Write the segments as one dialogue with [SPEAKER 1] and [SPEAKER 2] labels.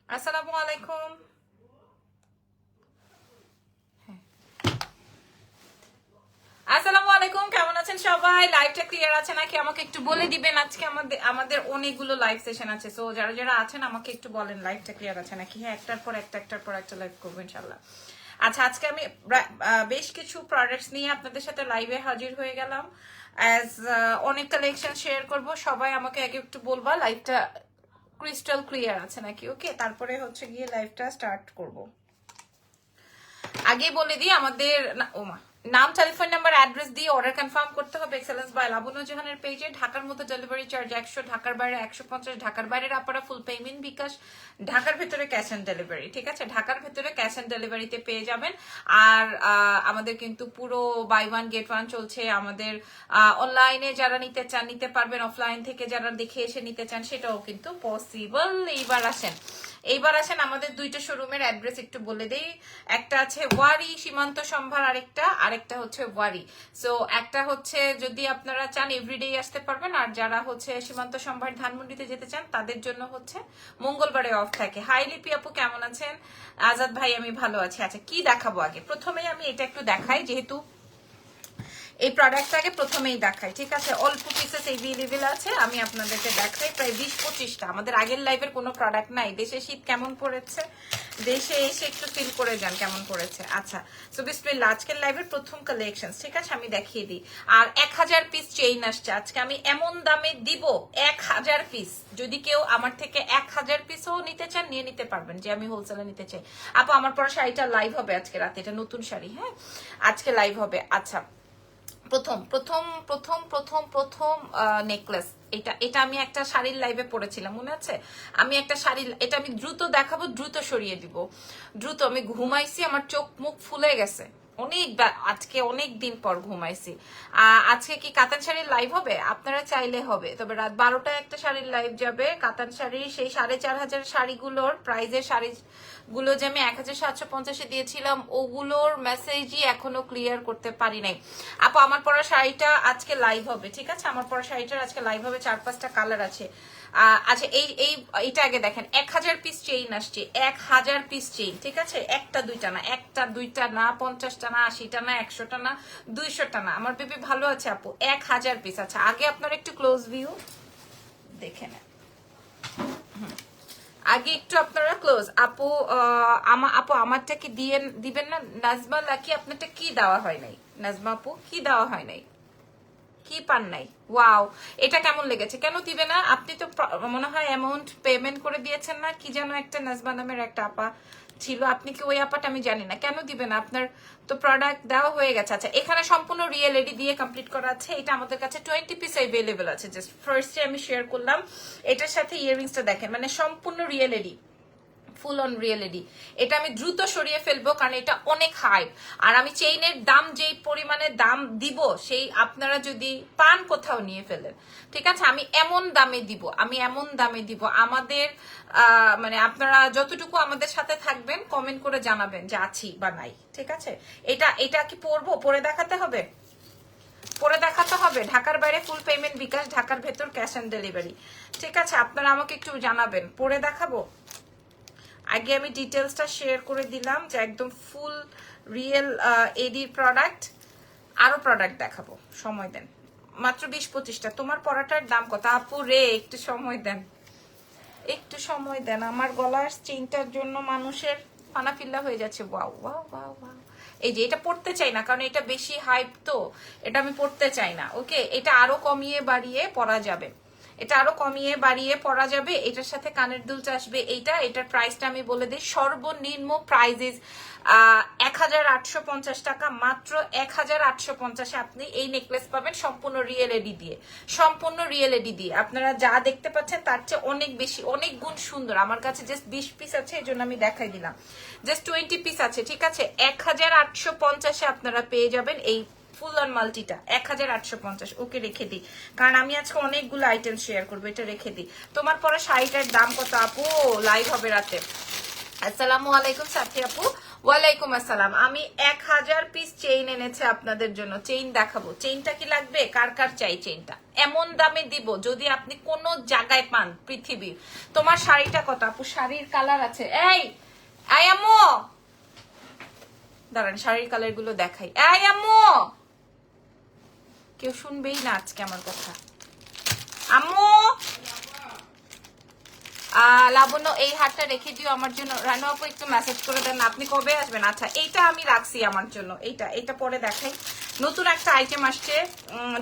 [SPEAKER 1] আসসালামু আলাইকুম। আসসালামু আলাইকুম, কেমন আছেন সবাই? লাইভটা ক্লিয়ার আছে নাকি আমাকে একটু বলে দিবেন। আজকে আমাদের আমাদের অনেকগুলো লাইভ সেশন আছে, সো যারা যারা আছেন আমাকে একটু বলেন লাইভটা ক্লিয়ার আছে নাকি। হ্যাঁ, একটার পর একটা লাইভ করবো ইনশাল্লাহ। আচ্ছা, আজকে আমি বেশ কিছু প্রোডাক্টস নিয়ে আপনাদের সাথে লাইভে হাজির হয়ে গেলাম। অ্যাজ অনেক কালেকশন শেয়ার করব। সবাই আমাকে আগে একটু বলবা লাইভটা ক্রিস্টাল ক্লিয়ার আছে নাকি। ওকে, তারপরে হচ্ছে গিয়ে লাইভটা স্টার্ট করব। আগে বলে দিই আমাদের নাম, টেলিফোন নাম্বার, অ্যাড্রেস দিয়ে অর্ডার কনফার্ম করতে হবে এক্সেলেন্স বাই লাবণ্য জাহানের পেজে। ঢাকার মধ্যে ডেলিভারি চার্জ 100, ঢাকার বাইরে 150, ঢাকার বাইরের আপনারা ফুল পেমেন্ট বিকাশ, ঢাকার ভেতরে ক্যাশ অন ডেলিভারি। ঠিক আছে, ঢাকার ভেতরে ক্যাশ অন ডেলিভারিতে পেয়ে যাবেন। আর আমাদের কিন্তু পুরো বাই ওয়ান গেট ওয়ান চলছে। আমাদের অনলাইনে যারা নিতে চান নিতে পারবেন, অফলাইন থেকে যারা দেখে এসে নিতে চান সেটাও কিন্তু পসিবল। এইবার আসেন আমাদের দুইটা শোরুমের অ্যাড্রেস একটু বলে দেই। একটা আছে ওয়ারি সীমান্ত সম্ভার, আরেকটা হচ্ছে ওয়ারি। সো একটা হচ্ছে যদি আপনারা চান এভরিডে আসতে পারবেন, আর যারা হচ্ছে সীমান্ত সম্ভার ধানমন্ডিতে যেতে চান তাদের জন্য হচ্ছে মঙ্গলবারে অফ থাকে। হাই লিপি আপু, কেমন আছেন? আজাদ ভাই, আমি ভালো আছি। আচ্ছা, কি দেখাবো আগে? প্রথমেই আমি এটা একটু দেখাই, যেহেতু এই প্রোডাক্টটাকে প্রথমেই দেখাই। ঠিক আছে, অল্প পিসেস এভেলেবেল আছে, আমি আপনাদেরকে দেখাই। প্রায় 20-25টা। আমাদের আগের লাইভের কোনো প্রোডাক্ট নাই। দেশে শীত কেমন পড়েছে, দেশে এসে একটু ফিল করে যান কেমন পড়েছে। আচ্ছা, সো বিসমিল্লাহ, আজকের লাইভের প্রথম কালেকশন। ঠিক আছে, আমি দেখিয়ে দিই। আর 1000 পিস চেইন আসছে আজকে, আমি এমন দামে দিব 1000 পিস। যদি কেউ আমার থেকে 1000 পিসও নিতে চান নিয়ে নিতে পারবেন, যে আমি হোলসেলে নিতে চাই। আপু, আমার পরা শাড়িটা লাইভ হবে আজকে রাতে, এটা নতুন শাড়ি। হ্যাঁ, আজকে লাইভ হবে। আচ্ছা, প্রথম প্রথম প্রথম প্রথম প্রথম নেকলেস, এটা আমি একটা শাড়ির লাইভে পড়েছিলাম, মনে আছে? আমি একটা শাড়ি, এটা আমি দ্রুত দেখাবো, দ্রুত সরিয়ে দিব, দ্রুত। আমি ঘুমাইছি, আমার চোখ মুখ ফুলে গেছে আজকে অনেক দিন পর ঘুমাইছি। আজকে কি কাতান শাড়ির লাইভ হবে? আপনারা চাইলে হবে, তবে রাত 12টায় একটা শাড়ির লাইভ যাবে কাতান শাড়ি। সেই 4500 শাড়িগুলোর প্রাইজের শাড়িগুলো যে আমি 1750-এ দিয়েছিলাম, ওগুলোর মেসেজই এখনো ক্লিয়ার করতে পারি নাই। আপু, আমার পরা শাড়িটা আজকে লাইভ হবে। ঠিক আছে, আমার পরা শাড়িটার আজকে লাইভ হবে। 4-5টা কালার আছে। আচ্ছা, এইটা আগে দেখেন। 1000 পিস চেইন আসছে, 1000 পিস চেইন। ঠিক আছে, একটা দুইটা না, 50টা না, 80টা না, 100টা না, 200টা না। আমার বেবি ভালো আছে আপু, 1000 পিস। আচ্ছা, আগে আপনার একটু ক্লোজ ভিউ দেখে নেন। আগে একটু আপনারা ক্লোজ। আপু, আপু আমারটা কি দিবেন না? নাজমা লাকি, আপনারটা কি দেওয়া হয় নাই? নাজমা আপু, কি দেওয়া হয় নাই? কি পান নাই? ওয়াও, এটা কেমন লেগেছে? কেন দিবে না? আপনি তো মনে হয় অ্যামাউন্ট পেমেন্ট করে দিয়েছেন না? কি যেন একটা নাজমা নামের একটা আপা ছিল, আপনি কি ওই আপাটা? আমি জানি না, কেন দিবে না? আপনার তো প্রোডাক্ট দেওয়া হয়ে গেছে। আচ্ছা, এখানে সম্পূর্ণ রিয়েল এডি দিয়ে কমপ্লিট করা আছে। এটা আমাদের কাছে 20 পিস অ্যাভেলেবল আছে। জাস্ট ফার্স্টে আমি শেয়ার করলাম। এটার সাথে ইয়াররিংসটা দেখেন, মানে সম্পূর্ণ রিয়েল এডি, ফুল অন রিয়েলিটি। এটা আমি দ্রুত সরিয়ে ফেলবো, কারণ এটা অনেক হাইপ। আর আমি চেইনের দাম যেই পরিমাণে দাম দিব, সেই আপনারা যদি পান কোথাও নিয়ে ফেলেন। ঠিক আছে, আমি এমন দামে দিব। আমাদের মানে আপনারা যতটুকু আমাদের সাথে থাকবেন, কমেন্ট করে জানাবেন যে আছি বা নাই। ঠিক আছে, এটা কি পরে দেখাতে হবে? ঢাকার বাইরে ফুল পেমেন্ট বিকাশ, ঢাকার ভেতর ক্যাশ অন ডেলিভারি। ঠিক আছে, আপনারা আমাকে একটু জানাবেন, পরে দেখাবো। আগে আমি ডিটেলসটা শেয়ার করে দিলাম যে একদম ফুল রিয়েল এডির প্রোডাক্ট। আরো প্রোডাক্ট দেখাবো, সময় দেন। মাত্র 20-25টা। তোমার পরাটার দাম কত আপু রে? একটু সময় দেন, আমার গলার চেইনটার জন্য মানুষের ফানাফিল্লা হয়ে যাচ্ছে। Wow wow wow wow. এই যে এটা পড়তে চাই না, কারণ এটা বেশি হাইপ, তো এটা আমি পড়তে চাই না। ওকে, এটা আরো কমিয়ে বাড়িয়ে পরা যাবে। এটা আরো কমিয়ে বাড়িয়ে পরা যাবে। এটার সাথে কানের দুলটা আসবে এইটা। এটার প্রাইসটা আমি বলে দিই, সর্বনিম্ন প্রাইস ইজ 1850 টাকা, মাত্র 1850 আপনি এই নেকলেস পাবেন সম্পূর্ণ রিয়েল এডি দিয়ে, সম্পূর্ণ রিয়েল এডি দিয়ে। আপনারা যা দেখতে পাচ্ছেন তার চেয়ে অনেক বেশি, অনেক গুণ সুন্দর। আমার কাছে জাস্ট 20 পিস আছে, এই জন্য আমি দেখাই দিলাম, জাস্ট 20 পিস আছে, ঠিক আছে। 1850 আপনারা পেয়ে যাবেন এই ফুল অন মাল্টিটা, 1850। ওকে, রেখে দিই, কারণ আমি আজকে অনেকগুলো আইটেম শেয়ার করবো, এটা রেখে দিই। তোমার পরে শাড়িটার দাম কত আপু? লাইভ হবে রাতে। আসসালামু আলাইকুম সাথী আপু। ওয়ালাইকুম আসসালাম। আমি 1000 পিস চেইন এনেছি আপনাদের জন্য, চেইন দেখাবো। চেইনটা কি লাগবে? কার কার চাই চেইনটা? এমন দামে দিব যদি আপনি কোন জায়গায় পান পৃথিবীর। তোমার শাড়িটা কত আপু? শাড়ির কালার আছে, এই আয়ামো দাঁড়ান, শাড়ির কালার গুলো দেখাই। আয়ামো, কেউ শুনবেই না আজকে আমার কথা। আম্মু, লাবণ্য এই হারটা রেখে দিও আমার জন্য। রানু আপু একটু মেসেজ করে দেন আপনি কবে আসবেন। আচ্ছা, এইটা আমি রাখছি আমার জন্য, এইটা পরে দেখাই। নতুন একটা আইটেম আসছে,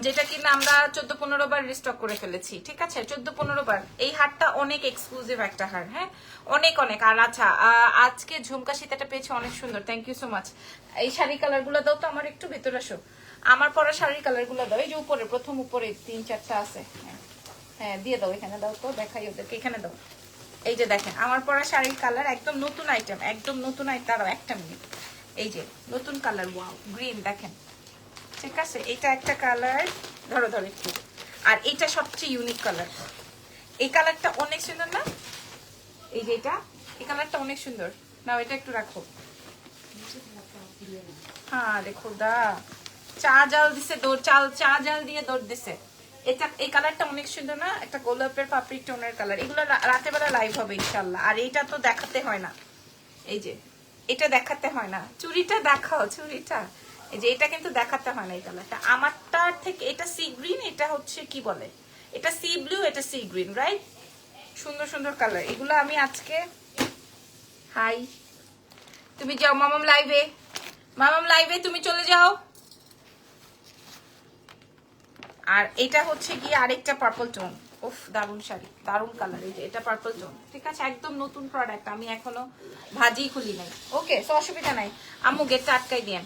[SPEAKER 1] যেটা কিনা আমরা 14-15 বার রিস্টক করে ফেলেছি, ঠিক আছে, 14-15 বার। এই হারটা অনেক এক্সক্লুসিভ একটা হার, হ্যাঁ, অনেক অনেক। আর আচ্ছা, আজকে ঝুমকা সীতাটা পেয়েছি, অনেক সুন্দর, থ্যাংক ইউ সো মাচ। এই শাড়ি কালার গুলো দাও তো আমার, একটু ভিতরে আসো। আমার পরা শাড়ির কালার গুলো দাও, এই যে উপরে, প্রথম উপরে 3-4টা আছে, হ্যাঁ দিয়ে দাও, এখানে দাও তো, দেখাই ওদেরকে, এখানে দাও। এই যে দেখেন আমার পরা শাড়ির কালার, একদম নতুন আইটেম, একদম নতুন আইটেম। দাঁড়াও একটা মিনিট, এই যে নতুন কালার, ওয়াও গ্রিন, দেখেন, ঠিক আছে। এটা একটা কালার, ধরো ধরো একটু। আর এটা সবচেয়ে ইউনিক কালার, এই কালারটা অনেক সুন্দর না? এই যে এটা, এই কালারটা অনেক সুন্দর। নাও এটা একটু রাখো। হ্যাঁ দেখো দা, চা জাল দিছে, দৌড় চাল, চা জাল দিয়ে দৌড় দিছে। এটা, এই কালারটা অনেক সুন্দর না? একটা গোলাপের পাপড়ি টোনের কালার। এগুলো রাতে বেলা লাইভ হবে ইনশাল্লাহ। আর এইটা তো দেখাতে হয় না, এই যে এটা দেখাতে হয় না। চুড়িটা দেখাও, চুড়িটা, এই যে এটা কিন্তু দেখাতে হয় না। এই কালারটা আমারটার থেকে, এটা সি গ্রিন, এটা হচ্ছে কি বলে, এটা সি ব্লু, এটা সি গ্রিন, রাইট? সুন্দর সুন্দর কালার এগুলো। আমি আজকে, হাই, তুমি যাও মামাম লাইভে, মামাম লাইভে তুমি চলে যাও। আর এটা হচ্ছে গিয়ে আরেকটা পার্পল টোন, উফ দারুন শাড়ি, দারুন কালার। এই যে এটা পার্পল টোন, ঠিক আছে, একদম নতুন প্রোডাক্ট, আমি এখনো ভাজি খুলি নাই। ওকে, তো অসুবিধা নাই, আম্মু গেটটা আটকাই দিয়েন।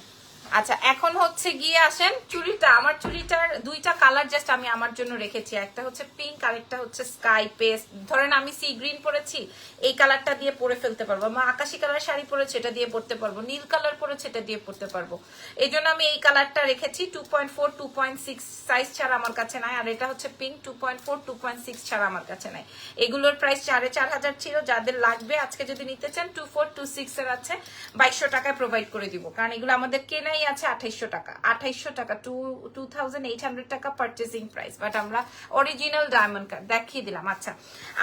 [SPEAKER 1] আচ্ছা, এখন হচ্ছে গিয়ে আসেন চুড়িটা। আমার চুড়িটার দুইটা কালার জাস্ট আমি আমার জন্য রেখেছি, একটা হচ্ছে পিঙ্ক, আরেকটা হচ্ছে স্কাই পেস্ট। ধরেন আমি সি গ্রিন পরেছি, এই কালারটা দিয়ে পরে ফেলতে পারবো। আমার আকাশি কালার শাড়ি পরেছে, এটা দিয়ে পরতে পারবো। নীল কালার পরেছে, এটা দিয়ে পরতে পারবো। এই জন্য আমি এই কালারটা রেখেছি। 2.4, 2.6 সাইজ ছাড়া আমার কাছে নাই। আর এটা হচ্ছে পিঙ্ক, 2.4, 2.6 ছাড়া আমার কাছে নাই। এগুলোর প্রাইস 4,500 ছিল। যাদের লাগবে আজকে যদি নিতে চান, 2426 এর আছে, 2200 টাকায় প্রোভাইড করে দিব। কারণ এগুলো আমাদের কেনাই আছে 2800 টাকা, 2800 টাকা, 2800 টাকা পারচেসিং প্রাইস। বাট আমরা অরিজিনাল ডায়মন্ড কাট দেখিয়ে দিলাম। আচ্ছা,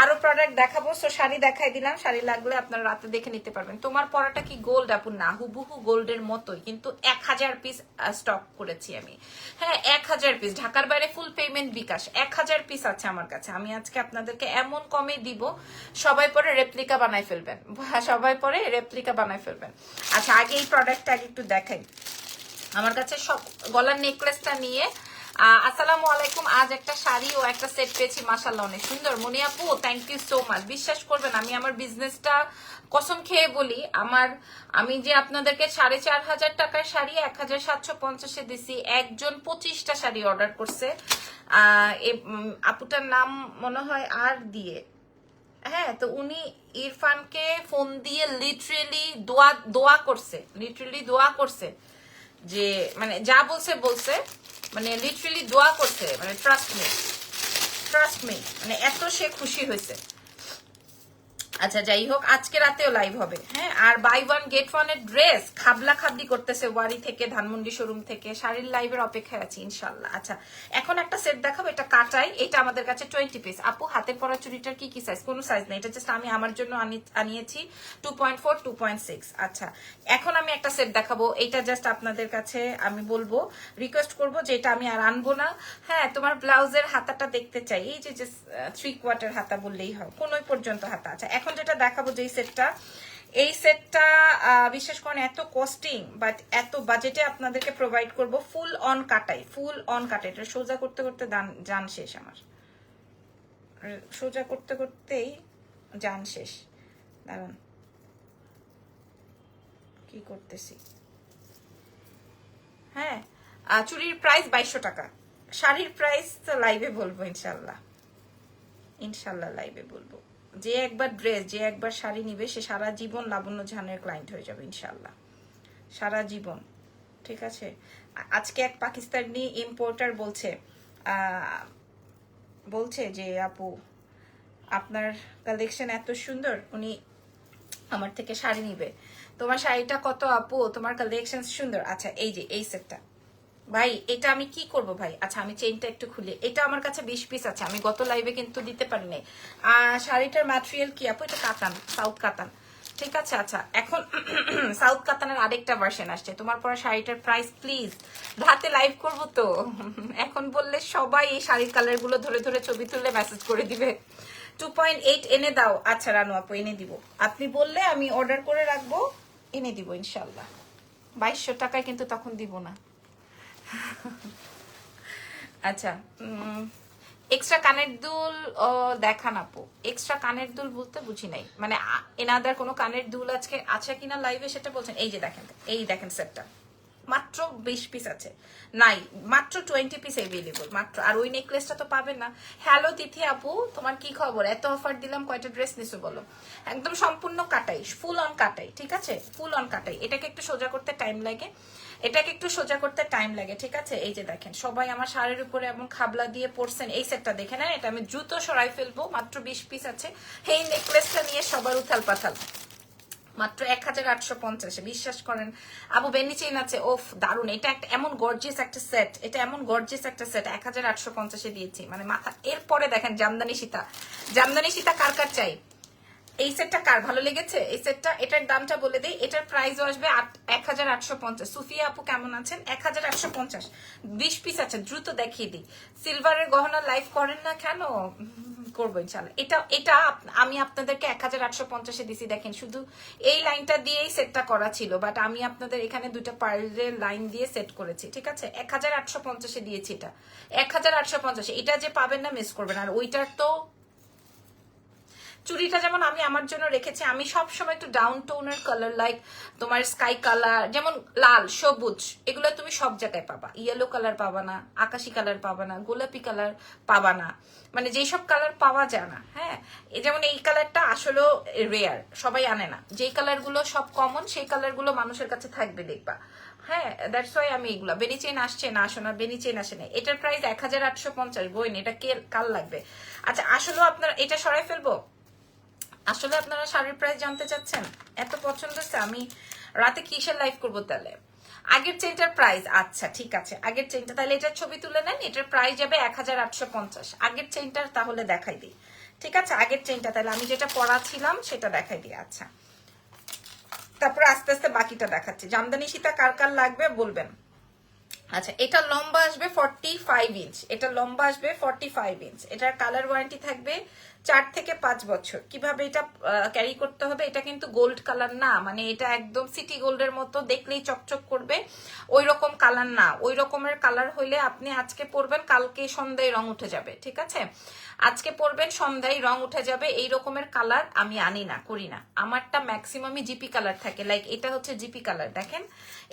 [SPEAKER 1] আরো প্রোডাক্ট দেখাবো। সো শাড়ি দেখাই দিলাম, শাড়ি লাগলে আপনারা রাতে দেখে নিতে পারবেন। তোমার পরাটা কি গোল্ড আপু? না, হুবহু গোল্ডের মতোই, কিন্তু 1000 পিস স্টক করেছি আমি। হ্যাঁ, 1000 পিস, ঢাকার বাইরে ফুল পেমেন্ট বিকাশ। 1000 পিস আছে আমার কাছে। আমি আজকে আপনাদেরকে এমন কমে দিব, সবাই পরে রেপ্লিকা বানাই ফেলবেন, সবাই পরে রেপ্লিকা বানাই ফেলবেন। আচ্ছা, আগে এই প্রোডাক্টটা আগে একটু দেখাই। আমার কাছে সব গলার নেকলেসটা নিয়ে, আসসালামু আলাইকুম। আজ একটা শাড়ি ও একটা সেট পেয়েছি, মাশাআল্লাহ অনেক সুন্দর। মনি আপু থ্যাংক ইউ সো মাচ। বিশ্বাস করবেন, আমি আমার বিজনেসটা কসম খেয়ে বলি, আমি যে আপনাদেরকে 4500 টাকার শাড়ি 1750-এ দিছি, একজন 25টা শাড়ি অর্ডার করছে। আপুটার নাম মনে হয় আর দিয়ে, হ্যাঁ, তো উনি ইরফানকে ফোন দিয়ে লিটারেলি দোয়া করছে, লিটারেলি দোয়া করছে, যে মানে যা বলছে বলছে, মানে লিটারেলি দোয়া করছে, মানে ট্রাস্ট মি, মানে এত সে খুশি হয়েছে। আচ্ছা, যাই হোক, আজকে রাতেও লাইভ হবে, হ্যাঁ। আর বাই ওয়ান গেট ওয়ান এর ড্রেস খাবলা খাবলি করতেছে ওয়ারি থেকে, ধানমন্ডি শোরুম থেকে। শাড়ির লাইভের অপেক্ষায় আছি ইনশাল্লাহ। আচ্ছা, এখন একটা সেট দেখাবো, এটা কাটাই, এটা আমাদের কাছে 20 পিস। আপু হাতের পরা চুড়িটার কি কি সাইজ? কোনো সাইজ নেই, এটা জাস্ট আমি আমার জন্য আনিয়েছি 2.4, 2.6। আচ্ছা, এখন আমি একটা সেট দেখাবো, এটা জাস্ট আপনাদের কাছে আমি বলবো, রিকোয়েস্ট করবো যে এটা আমি আর আনবো না। হ্যাঁ, তোমার ব্লাউজের হাতাটা দেখতে চাই, এই যে 3/4 হাতা বললেই হয়, কোন পর্যন্ত হাতা। আচ্ছা, এখন যেটা দেখাবো, যে সেটটা, এই সেটটা বিশেষ করে এত কস্টিং বাট এত বাজেটে আপনাদেরকে প্রোভাইড করব, ফুল অন কাটাই, ফুল অন কাটাই। এটা সোজা করতে করতে জান শেষ আমার। সোজা করতে করতেই জান শেষ। দাঁড়ান কি করতেছি। হ্যাঁ, চুড়ির প্রাইস 2200 টাকা। শাড়ির প্রাইস তো লাইভে বলবো ইনশাল্লাহ, ইনশাল্লাহ লাইভে বলবো। যে একবার ড্রেস, যে একবার শাড়ি নিবে সে সারা জীবন লাবণ্য জাহানের ক্লায়েন্ট হয়ে যাবে ইনশাল্লাহ, সারা জীবন। ঠিক আছে, আজকে এক পাকিস্তানি ইম্পোর্টার বলছে যে আপু আপনার কালেকশন এত সুন্দর, উনি আমার থেকে শাড়ি নিবে। তোমার শাড়িটা কত আপু, তোমার কালেকশন সুন্দর। আচ্ছা এই যে এই সেটটা ভাই, এটা আমি কি করব ভাই। আচ্ছা আমি চেইনটা একটু খুলি, এটা আমার কাছে 20 পিস আছে, আমি গত লাইভে কিন্তু দিতে পারি নাই। শাড়িটার ম্যাটেরিয়াল কি আপু, এটা কাতান, সাউথ কাতান। ঠিক আছে, আচ্ছা এখন সাউথ কাতানের আরেকটা ভার্সন আসছে। তোমার পরা শাড়িটার প্রাইস প্লিজ, রাতে লাইভ করব তো এখন বললে সবাই এই শাড়ির কালার গুলো ধরে ধরে ছবি তুলে মেসেজ করে দিবে। 2.8 এনে দাও। আচ্ছা রানু আপু এনে দিব, আপনি বললে আমি অর্ডার করে রাখবো, এনে দিব ইনশাল্লাহ। 2200 টাকায় কিন্তু তখন দিব না। আচ্ছা এক্সট্রা কানের দুল দেখান আপু। এক্সট্রা কানের দুল বলতে বুঝি নাই, মানে এনাদার কোনো কানের দুল আজকে আছে কিনা লাইভে সেটা বলছেন। এই যে দেখেন, এই দেখেন সেটটা মাত্র 20 পিস আছে, নাই মাত্র 20 পিস এভেলেবল মাত্র। আর ওই নেকলেসটা তো পাবেন না। হ্যালো তিথি আপু, তোমার কি খবর? এত অফার দিলাম, কয়টা ড্রেস নিছো বলো? একদম সম্পূর্ণ কাটাই, ফুল অন কাটাই। ঠিক আছে, ফুল অন কাটাই। এটাকে একটু সোজা করতে টাইম লাগে, এটাকে একটু সোজা করতে টাইম লাগে। ঠিক আছে, এই যে দেখেন সবাই আমার শাড়ির উপরে এমন খাবলা দিয়ে পড়ছেন। এই সেটটা দেখে নেন, এটা আমি দ্রুত সরাই ফেলবো, মাত্র 20 পিস আছে। এই নেকলেসটা নিয়ে সবার উথাল পাথাল, মাত্র 1850। বিশ্বাস করেন আবু বেনি চেইন আছে, ওফ দারুন। এটা একটা এমন গর্জিয়াস একটা সেট, এটা এমন গর্জিয়াস একটা সেট 1850 দিয়েছি, মানে মাথা। এরপরে দেখেন জামদানি সীতা, জামদানি সীতা কার কার চাই? এই সেটটা কার ভালো লেগেছে? এই সেটটা, এটার দামটা বলে দিই, এটার প্রাইসও আসবে 1850। সুফিয়া আপু কেমন আছেন? 1850, 20 পিস আছে, দ্রুত দেখিয়ে দিই। সিলভারের গহনা লাইভ করেন না কেন? করবো ইনশাল্লাহ। এটা এটা আমি আপনাদেরকে 1850 দিছি। দেখেন শুধু এই লাইনটা দিয়েই সেটটা করা ছিল, বাট আমি আপনাদের এখানে দুইটা পার্লের লাইন দিয়ে সেট করেছি। ঠিক আছে, 1850 দিয়েছি এটা, 1850। এটা যে পাবেন না মিস করবেন। আর ওইটার তো চুড়িটা যেমন আমি আমার জন্য রেখেছি, আমি সব সময় একটু ডাউন টোনের কালার, লাইক তোমার স্কাই কালার, যেমন লাল, সবুজ, এগুলো তুমি সব জায়গায় পাবা। ইয়েলো কালার পাবা না, আকাশি কালার পাবা না, গোলাপি কালার পাবা না, মানে যেসব কালার পাওয়া যায় না। হ্যাঁ, যেমন এই কালারটা আসলে রেয়ার, সবাই আনে না। যেই কালার গুলো সব কমন, সেই কালার গুলো মানুষের কাছে থাকবে দেখবা। হ্যাঁ, দ্যাটস ওয়াই আমি এগুলা। বেনি চেইন আসছে না, আসো না, বেনি চেইন আসে না। এটার প্রাইস 1850। বইন, এটা কে কাল লাগবে? আচ্ছা আসলে আপনারা এটা সরাই ফেলবো। আসলে আপনারা শাড়ির প্রাইস জানতে চাচ্ছেন, এত পছন্দ হচ্ছে, আমি রাতে কিসের লাইভ করবো তাহলে? আগের চেইনটার প্রাইস, আচ্ছা ঠিক আছে, আগের চেইনটা তাহলে এটার ছবি তুলে নেন, এটার প্রাইস যাবে 1850। আগের চেইনটার তাহলে দেখাই দিই। ঠিক আছে, আগের চেইনটা তাহলে আমি যেটা পড়াছিলাম সেটা দেখাই দিই। আচ্ছা তারপরে আস্তে আস্তে বাকিটা দেখাচ্ছি। জামদানি সীতা কার কার লাগবে বলবেন। আচ্ছা এটা লম্বা আসবে 45 ইঞ্চ, এটা লম্বা আসবে 45 ইঞ্চ। এটার কালার ওয়ারেন্টি থাকবে 4 থেকে 5 বছর। কিভাবে এটা ক্যারি করতে হবে? এটা কিন্তু গোল্ড কালার না, মানে এটা একদম সিটি গোল্ডের মতো দেখলেই চকচক করবে ওই রকম কালার না। ওই রকমের কালার হইলে আপনি আজকে পরবেন, কালকে সন্ধ্যায় রং উঠে যাবে। ঠিক আছে, আজকে পরবেন, সন্ধ্যায় রং উঠে যাবে। এই রকমের কালার আমি আনি না, করি না। আমারটা ম্যাক্সিমামই জিপি কালার থাকে, লাইক এটা হচ্ছে জিপি কালার। দেখেন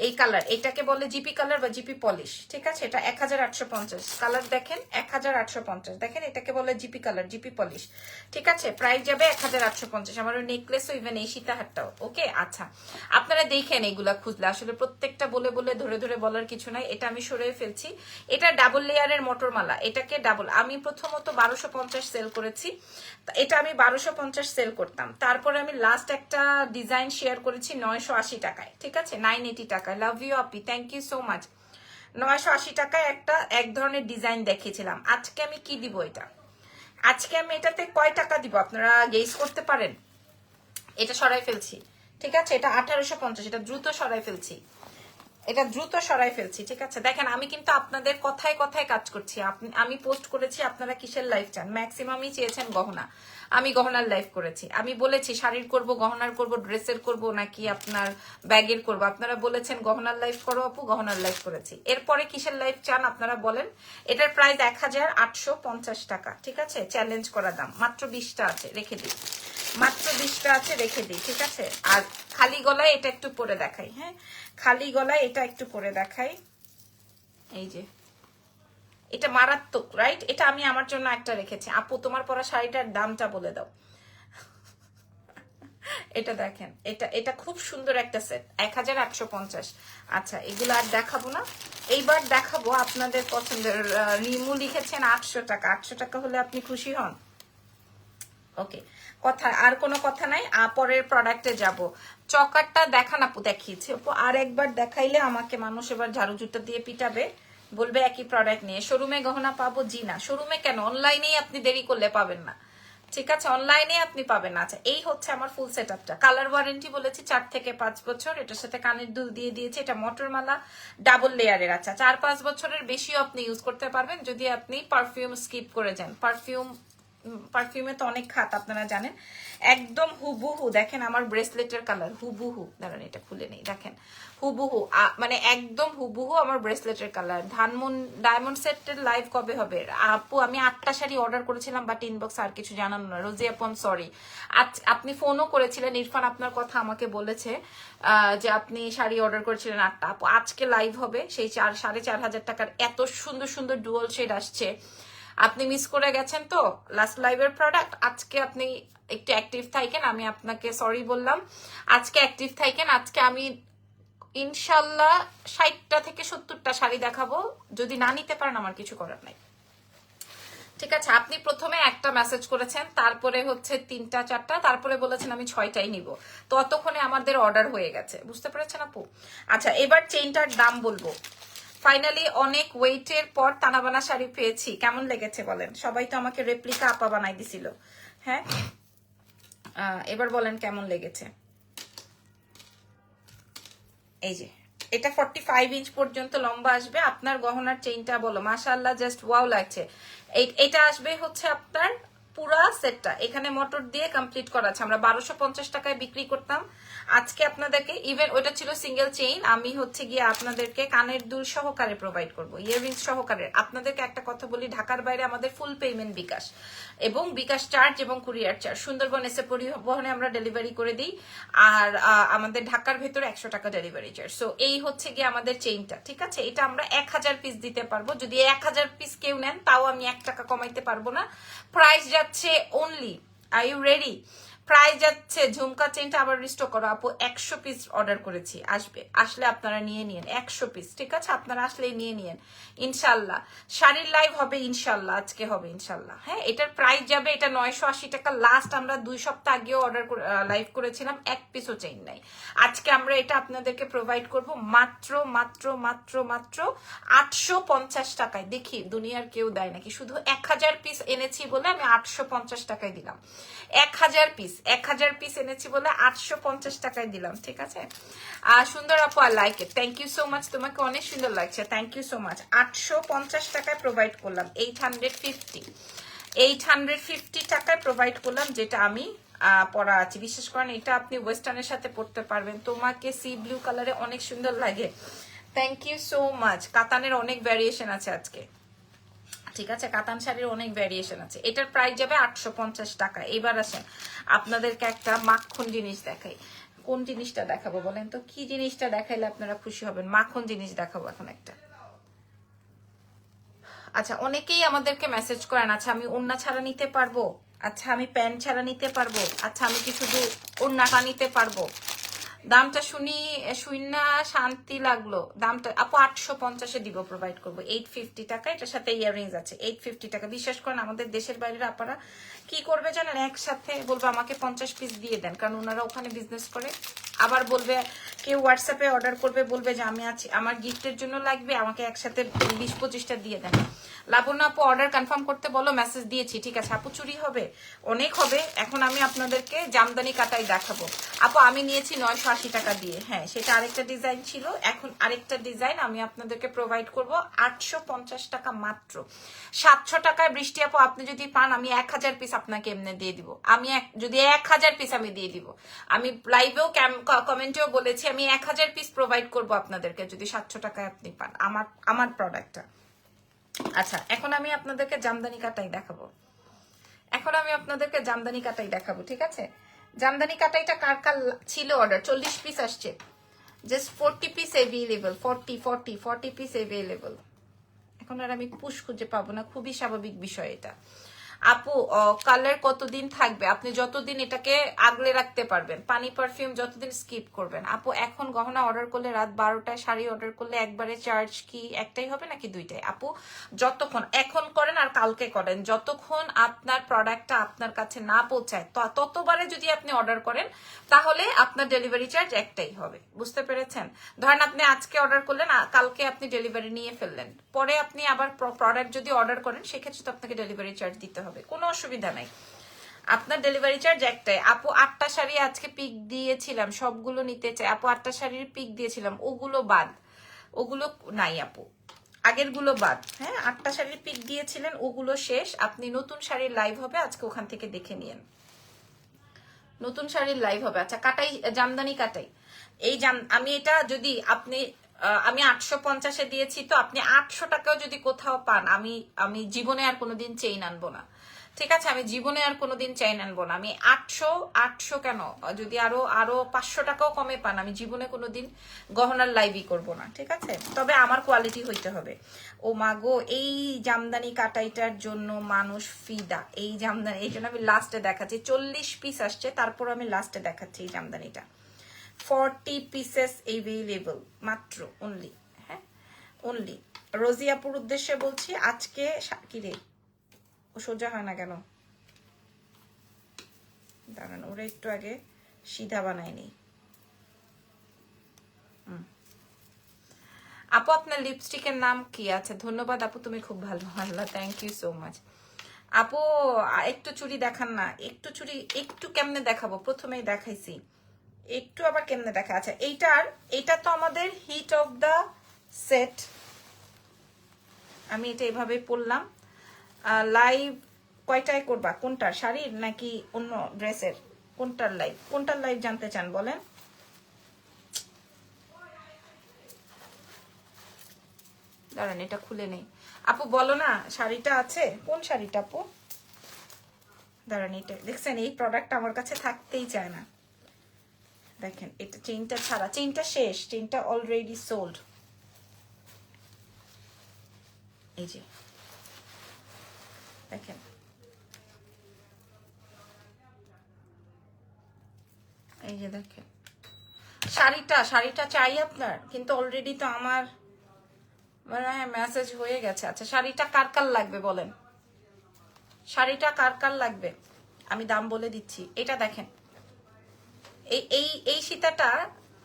[SPEAKER 1] এই কালার, এটাকে বলে জিপি কালার বা জিপি পলিশ। ঠিক আছে, এটা 1850 কালার। দেখেন 1850, দেখেন এটাকে বলে জিপি কালার, জিপি পলিশ। ঠিক আছে, প্রাইস যাবে 1850। আমার নেকলেস ও ইভেন এই সীতাহারটাও। ওকে আচ্ছা, আপনারা দেখেন এইগুলা খুঁজলে আসলে প্রত্যেকটা বলে বলে ধরে ধরে বলার কিছু নাই। এটা আমি সরিয়ে ফেলছি। এটা ডাবল লেয়ারের মোটরমালা, এটাকে ডাবল, আমি প্রথমত 1250 সেল করেছি। এটা আমি 1250 সেল করতাম, তারপরে আমি লাস্ট একটা ডিজাইন শেয়ার করেছি 980 টাকায়। ঠিক আছে, 980 টাকায়। Love you Api, thank you so much. 980 টাকায় একটা এক ধরনের ডিজাইন দেখিয়েছিলাম। আজকে আমি কি দিব? এটা আজকে আমি এটাতে কয় টাকা দিব আপনারা গেস করতে পারেন? এটা সরাই ফেলছি। ঠিক আছে, এটা 1850, এটা দ্রুত সরাই ফেলছি। এটা দ্রুত সরাই ফেলছি, ঠিক আছে? দেখেন আমি কিন্তু আপনাদের কথায় কথায় কাজ করছি। আমি পোস্ট করেছি আপনারা কিসের লাইভ চান, ম্যাক্সিমামই চেয়েছেন গহনা, আমি গহনার লাইভ করেছি। আমি বলেছি শাড়ির করব, গহনার করব, ড্রেসের করব নাকি আপনার ব্যাগের করব, আপনারা বলেছেন গহনার লাইভ করো আপু, গহনার লাইভ করেছি। এরপরে কিসের লাইভ চান আপনারা বলেন। এটার প্রাইস 1850 টাকা, ঠিক আছে? চ্যালেঞ্জ করা দাম, মাত্র 20টা আছে, রেখে দিই, মাত্র 20টা আছে, রেখে দিই, ঠিক আছে? আর খালি গলায় এটা একটু পরে দেখাই, হ্যাঁ খালি গলায় এটা একটু পরে দেখাই। এই যে এটা মারাত্মক, রাইট? এটা আমি আমার জন্য একটা রেখেছি। আপু তোমার পরা শাড়িটার দামটা বলে দাও। এটা দেখেন, এটা খুব সুন্দর একটা সেট, 1150। আচ্ছা এগুলো আর দেখাবো না, এইবার দেখাবো আপনাদের পছন্দের। রিমু লিখেছেন 800 টাকা, 800 টাকা হলে আপনি খুশি হন? ওকে, কথা আর কোনো কথা নাই, পরের প্রোডাক্টে যাব। চকারটা দেখান আপু, দেখিয়েছি আপু, আর একবার দেখাইলে আমাকে মানুষ এবার ঝাড়ু জুতা দিয়ে পিটাবে, বলবে একই প্রোডাক্ট নিয়ে। শোরুমে গহনা পাবো? জি না, শোরুমে কেন, অনলাইনেই আপনি দেরি করলে পাবেন না, ঠিক আছে? অনলাইনে আপনি পাবেন না। আচ্ছা এই হচ্ছে আমার ফুল সেট আপটা। কালার ওয়ারেন্টি বলেছি 4 থেকে 5 বছর, এটার সাথে কানের দুল দিয়ে দিয়েছি। এটা মটরমালা ডাবল লেয়ারের। আচ্ছা 4-5 বছরের বেশিও আপনি ইউজ করতে পারবেন যদি আপনি পারফিউম স্কিপ করে যান। পারফিউমে তো অনেক খাত আপনারা জানেন। একদম হুবহু দেখেন আমার ব্রেসলেটের কালার, হুবহু, দাঁড়ান এটা খুলে নেই, দেখেন হুবহু, মানে একদম হুবহু আমার ব্রেসলেটের কালার। ডায়মন্ড সেটের লাইভ কবে হবে আপু? আমি 8টা শাড়ি অর্ডার করেছিলাম, বাট ইনবক্স আর কিছু জানানো না। রোজি আপন সরি, আপনি ফোনও করেছিলেন, ইরফান আপনার কথা আমাকে বলেছে যে আপনি শাড়ি অর্ডার করেছিলেন 8টা। আপু আজকে লাইভ হবে, সেই 4,500 টাকার এত সুন্দর সুন্দর ডুয়াল শেড আসছে, আপনি মিস করে গেছেন তো লাস্ট লাইভের প্রোডাক্ট। আজকে আপনি একটু অ্যাক্টিভ থাকেন, আমি আপনাকে সরি বললাম, আজকে অ্যাক্টিভ থাকেন। আজকে আমি ইনশাল্লাহ 60টা থেকে 70টা শাড়ি দেখাবো, যদি না নিতে পারেন আমার কিছু করার নাই, ঠিক আছে? আপনি প্রথমে একটা মেসেজ করেছেন, তারপরে হচ্ছে 3টা 4টা, তারপরে বলেছেন আমি 6টাই নিব, ততক্ষণে আমাদের অর্ডার হয়ে গেছে, বুঝতে পেরেছেন আপু? আচ্ছা এবার চেইনটার দাম বলবো। ফাইনালি অনেক ওয়েটের পর তানাবানা শাড়ি পেয়েছি, কেমন লেগেছে বলেন? সবাই তো আমাকে রেপ্লিকা আপা বানাই দিছিল, হ্যাঁ এবার বলেন কেমন লেগেছে। এই যে এটা 45 ইঞ্চ পর্যন্ত লম্বা আসবে। আপনার গহনার চেইনটা বলো, মাশাআল্লাহ জাস্ট ওয়াও লাগছে। এটা আসবে হচ্ছে আপনার পুরা সেটটা, এখানে মোটর দিয়ে কমপ্লিট করা আছে। আমরা 1250 টাকায় বিক্রি করতাম, আজকে আপনাদেরকে ইভেন ওইটা ছিল সিঙ্গেল চেইন, আমি হচ্ছে গিয়ে আপনাদেরকে কানের দুল সহকারে প্রোভাইড করবো, ইয়াররিংস সহকারে। আপনাদেরকে একটা কথা বলি, ঢাকার বাইরে আমাদের ফুল পেমেন্ট বিকাশ, এবং বিকাশ চার্জ এবং কুরিয়ার চার্জ। সুন্দরবন এসে পরিবহনে আমরা ডেলিভারি করে দিই, আর আমাদের ঢাকার ভেতরে 100 টাকা ডেলিভারি চার্জ। সো এই হচ্ছে গিয়ে আমাদের চেইনটা, ঠিক আছে? এটা আমরা 1000 পিস দিতে পারবো, যদি 1000 পিস কেউ নেন তাও আমি 1 টাকা কমাইতে পারবো না। প্রাইস যাচ্ছে only, are you ready? Price যাচ্ছে, ঝুমকা চেইনটা আবার রিস্টোর করো আপু, 100 পিস অর্ডার করেছি, আসবে, আসলে আপনারা নিয়ে নিন 100 পিস, ঠিক আছে? আপনারা আসলেই নিয়ে নিন ইনশাল্লাহ। শাড়ির লাইভ হবে ইনশাল্লাহ, আজকে হবে ইনশাল্লাহ, হ্যাঁ। এটার প্রাইস যাবে, এটা 980 টাকা। লাস্ট আমরা 2 সপ্তাহ আগেও অর্ডার লাইভ করেছিলাম, 1 পিসও চেইন নাই। আজকে আমরা এটা আপনাদেরকে প্রোভাইড করব মাত্র মাত্র মাত্র মাত্র 850 টাকায়। দেখি দুনিয়ার কেউ দেয় নাকি, শুধু 1000 পিস এনেছি বলে আমি 850 টাকায় দিলাম। 1000 পিস এনেছি বলে 850 টাকায় দিলাম, ঠিক আছে? সুন্দর আপু, I like it, thank you so much, তোমাকে অনেক সুন্দর লাগছে, থ্যাংক ইউ সো মাচ। 850 টাকায় প্রোভাইড করলাম, 850 টাকায় প্রোভাইড করলাম, যেটা আমি পরা আছি। বিশেষ করেন এটা আপনি ওয়েস্টার্নের সাথে পরতে পারবেন, তোমাকে সি ব্লু কালারে অনেক সুন্দর লাগে, থ্যাংক ইউ সো মাচ। কাতানের অনেক ভ্যারিয়েশন আছে আজকে, ঠিক আছে? কাতান শাড়ির অনেক ভ্যারিয়েশন আছে। এটার প্রাইস যাবে 850 টাকা। এবার আসেন আপনাদেরকে একটা মাখন জিনিস দেখাই। কোন জিনিসটা দেখাবো বলেন তো? কি জিনিসটা দেখাইলে আপনারা খুশি হবেন? মাখন জিনিস দেখাবো এখন একটা। আচ্ছা অনেকেই আমাদেরকে মেসেজ করেন, আচ্ছা আমি ওড়না ছাড়া নিতে পারবো, আচ্ছা আমি প্যান্ট ছাড়া নিতে পারবো, আচ্ছা আমি কি শুধু ওড়নাটা নিতে পারবো? দামটা শুনা শান্তি লাগলো। দামটা আপু 850-এ দিব, প্রোভাইড করবো 850 টাকা। এটার সাথে ইয়াররিংস আছে, 850 টাকা। বিশ্বাস করেন আমাদের দেশের বাইরের আপনারা কি করবে জানেন? একসাথে বলবো আমাকে 50 পিস দিয়ে দেন, কারণ ওনারা ওখানে বিজনেস করে, আবার বলবে কেউ হোয়াটসঅ্যাপে অর্ডার করবে, বলবে যে আমি আছি, আমার গিফটের জন্য লাগবে, আমাকে একসাথে 20-25টা দিয়ে দেন। লাবণ্য আপু অর্ডার কনফার্ম করতে বলো, মেসেজ দিয়েছি। ঠিক আছে আপু, চুরি হবে অনেক হবে। এখন আমি আপনাদেরকে জামদানি কাটাই দেখাবো। আপু আমি নিয়েছি 980 টাকা দিয়ে। হ্যাঁ সেটা আরেকটা ডিজাইন ছিল, এখন আরেকটা ডিজাইন আমি আপনাদেরকে প্রোভাইড করব 850 টাকা মাত্র। 700 টাকায় বৃষ্টি আপু আপনি যদি পান, আমি 1000 পিস আপনাকে এমনি দিয়ে দিব। আমি যদি 1000 পিস আমি দিয়ে দিব, আমি লাইভেও কমেন্টেও বলেছি আমি 1000 পিস প্রোভাইড করব আপনাদেরকে যদি 700 টাকায় আপনি পান আমার প্রোডাক্টটা। আচ্ছা এখন আমি আপনাদেরকে জামদানি কাটাই দেখাবো। ঠিক আছে, জামদানি কাটাইটা কার কার ছিল অর্ডার? 40 পিস আসছে, just 40 piece available. 40 piece available. এখন আর আমি পুশ খুঁজে পাবো না, খুবই স্বাভাবিক বিষয় এটা। আপু কালার কতদিন থাকবে? আপনি যতদিন এটাকে আগলে রাখতে পারবেন, পানি পারফিউম যতদিন স্কিপ করবেন। আপু এখন গহনা অর্ডার করলে রাত 12টায়, শাড়ি অর্ডার করলে একবারে চার্জ কি একটাই হবে নাকি দুইটাই? আপু যতক্ষণ এখন করেন আর কালকে করেন, যতক্ষণ আপনার প্রোডাক্টটা আপনার কাছে না পৌঁছায় ততবারে যদি আপনি অর্ডার করেন তাহলে আপনার ডেলিভারি চার্জ একটাই হবে। বুঝতে পেরেছেন? ধরেন আপনি আজকে অর্ডার করলেন, কালকে আপনি ডেলিভারি নিয়ে ফেললেন, পরে আপনি আবার প্রোডাক্ট যদি অর্ডার করেন সেক্ষেত্রে তো আপনাকে ডেলিভারি চার্জ দিতে হবে, কোনো অসুবিধা নাই। আপনার ডেলিভারি চার্জ একটাই। আপু 8টা শাড়ি আজকে পিক দিয়েছিলাম, সবগুলো নিতে চাই। আপু 8টা শাড়ির পিক দিয়েছিলাম, ওগুলো বাদ, ওগুলো নাই আপু, আগের গুলো বাদ। হ্যাঁ 8টা শাড়ির পিক দিয়েছিলেন, ওগুলো শেষ। আপনি নতুন শাড়ির লাইভ হবে আজকে, ওখান থেকে দেখে নিয়েন, নতুন শাড়ির লাইভ হবে। আচ্ছা কাটাই, জামদানি কাটাই, এই আমি এটা যদি আপনি আমি 850-এ দিয়েছি, তো আপনি 800 টাকাও যদি কোথাও পান, আমি জীবনে আর কোনোদিন চেইন আনবো না। ঠিক আছে, আমি জীবনে আর কোনোদিন চেইন আনবো না। আমি 800 কেন, যদি আরো 500 টাকাও কমে পান, আমি জীবনে কোনোদিন গহনার লাইভই করব না। ঠিক আছে, তবে আমার কোয়ালিটি হইতে হবে। ও মাগো, এই জামদানি কাটাইটার জন্য মানুষ ফিদা। এই জামদানি, এই জন্য আমি লাস্টে দেখাচ্ছি। 40 পিস আসছে, তারপর আমি লাস্টে দেখাচ্ছি এই জামদানিটা। 40 পিসেস এভেলেবল মাত্র, অনলি। হ্যাঁ অনলি। রোজিয়াপুর উদ্দেশ্যে বলছি, আজকে কি রে, ও সোজা হয় না কেন, দাঁড়ান ওরা একটু আগে সিধা বানায়নি। আপু আপনার লিপস্টিকের নাম কি? আছে ধন্যবাদ আপু, তুমি খুব ভালো। আল্লাহ, থ্যাংক ইউ সো মাচ। আপু একটু চুড়ি দেখান না, একটু চুড়ি, একটু কেমনে দেখাবো? প্রথমেই দেখাইছি, একটু আবার কেমনে দেখা। আচ্ছা এইটা তো আমাদের হিট অফ দা সেট। আমি এটা এভাবে পরলাম। লাইভ কয়টায় করবা? কোনটার, শাড়ির নাকি অন্য ড্রেসের? কোনটার লাইভ জানতে চান বলেন? দাঁড়ান এটা খুলে নেই। আপু বলো না, শাড়িটা আছে? কোন শাড়িটা আপু? দাঁড়ান, এটা দেখছেন, এই প্রোডাক্টটা আমার কাছে থাকতেই চায় না। দেখেন এটা চেইনটা ছাড়া, চেইনটা শেষ, চেইনটা অলরেডি সোল্ড। এই যে দেখেন, এই যে দেখেন শাড়িটা চাই আপনার, কিন্তু অলরেডি তো আমার মানে মেসেজ হয়ে গেছে। আচ্ছা শাড়িটা কার কার লাগবে বলেন, শাড়িটা কার কার লাগবে? আমি দাম বলে দিচ্ছি। এটা দেখেন, এই সীতাটা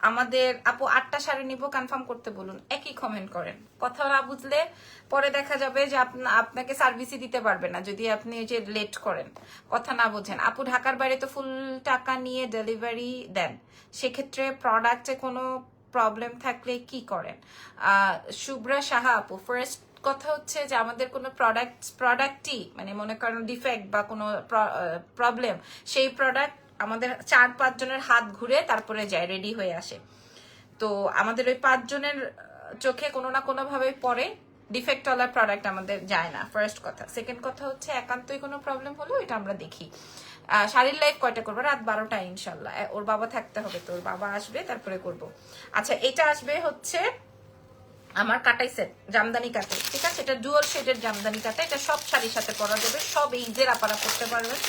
[SPEAKER 1] আমাদের আপু 8টা শাড়ি নিব, কনফার্ম করতে বলুন। একই কমেন্ট করেন, কথা না বুঝলে পরে দেখা যাবে যে আপনাকে সার্ভিসই দিতে পারবে না যদি আপনি যে লেট করেন, কথা না বোঝেন। আপু ঢাকার বাইরে তো ফুল টাকা নিয়ে ডেলিভারি দেন, সেক্ষেত্রে প্রোডাক্টে কোনো প্রবলেম থাকলে কি করেন? শুভ্রা সাহা আপু, ফার্স্ট কথা হচ্ছে যে আমাদের কোনো প্রোডাক্টই মানে মনে করেন ডিফেক্ট বা কোনো প্রবলেম, সেই প্রোডাক্ট আমাদের 4-5 জনের হাত ঘুরে তারপরে যায়, রেডি হয়ে আসে। তো আমাদের ওই 5 জনের চোখে কোনো না কোনো ভাবে পরে ডিফেক্টওয়ালা প্রোডাক্ট আমাদের যায় না, ফার্স্ট কথা। সেকেন্ড কথা হচ্ছে একান্তই কোনো প্রবলেম হলো এটা আমরা দেখি। শাড়ির লাইভ কয়টা করবো? রাত 12টায় ইনশাল্লাহ। ওর বাবা থাকতে হবে, তো ওর বাবা আসবে তারপরে করব। আচ্ছা এটা আসবে হচ্ছে আমার কাটাই সেট, জামদানি কাটাই। ঠিক আছে, এটা ডুয়াল শেডের জামদানি কাটাই, এটা সব শাড়ির সাথে পরা যাবে, সব এইজের আপারা পড়তে পারবেন।